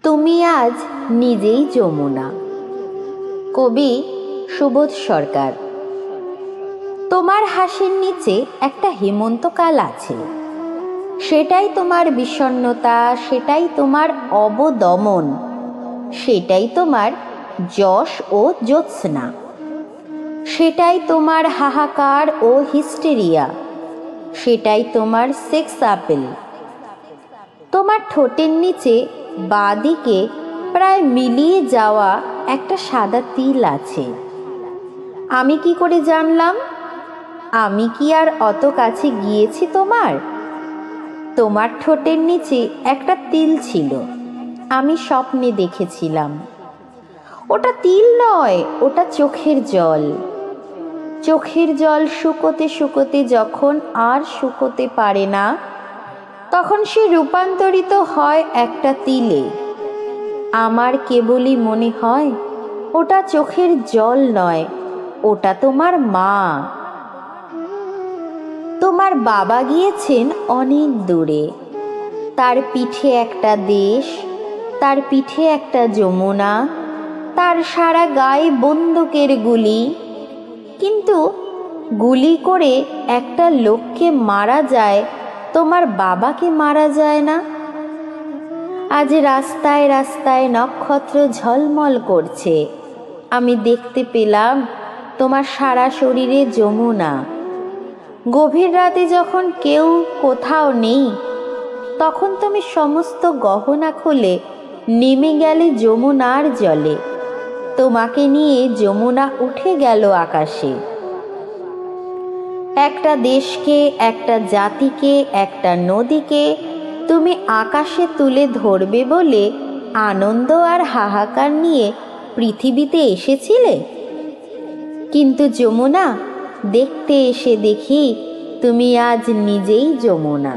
তুমি আজ নিজেই যমুনা। কবি সুবোধ সরকার। তোমার হাসির নিচে একটা হেমন্তকাল আছে, সেটাই তোমার বিষণ্ণতা, সেটাই তোমার অবদমন, সেটাই তোমার যশ ও জ্যোৎস্না, সেটাই তোমার হাহাকার ও হিস্টেরিয়া, সেটাই তোমার সেক্স আপেল। তোমার ঠোঁটের নিচে বাঁ দিকে প্রায় মিলিয়ে যাওয়া একটা সাদা তিল আছে। আমি কি করে জানলাম? আমি কি আর অত কাছে গিয়েছি তোমার? তোমার ঠোঁটের নিচে একটা তিল ছিল, আমি স্বপ্নে দেখেছিলাম। ওটা তিল নয়, ওটা চোখের জল। চোখের জল শুকোতে শুকোতে যখন আর শুকোতে পারে না, তখন সে রূপান্তরিত হয় একটা তিলে। আমার কেবলই মনে হয় ওটা চোখের জল নয়, ওটা তোমার মা। তোমার বাবা গিয়েছেন অনেক দূরে, তার পিঠে একটা দেশ, তার পিঠে একটা যমুনা, তার সারা গায়ে বন্দুকের গুলি। কিন্তু গুলি করে একটা লোককে মারা যায়, তোমার বাবাকে মারা যায় না। আজ রাস্তায় রাস্তায় নক্ষত্র ঝলমল করছে, আমি দেখতে পেলাম তোমার সারা শরীরে যমুনা। গভীর রাতে যখন কেউ কোথাও নেই, তখন তুমি সমস্ত গহনা খুলে নেমে গেলে যমুনার জলে। তোমাকে নিয়ে যমুনা উঠে গেল আকাশে। একটা দেশকে, একটা জাতিকে, একটা নদীকে তুমি আকাশে তুলে ধরবে বলে আনন্দ আর হাহাকার নিয়ে পৃথিবীতে এসেছিলে। কিন্তু যমুনা, দেখতে এসে দেখি তুমি আজ নিজেই যমুনা।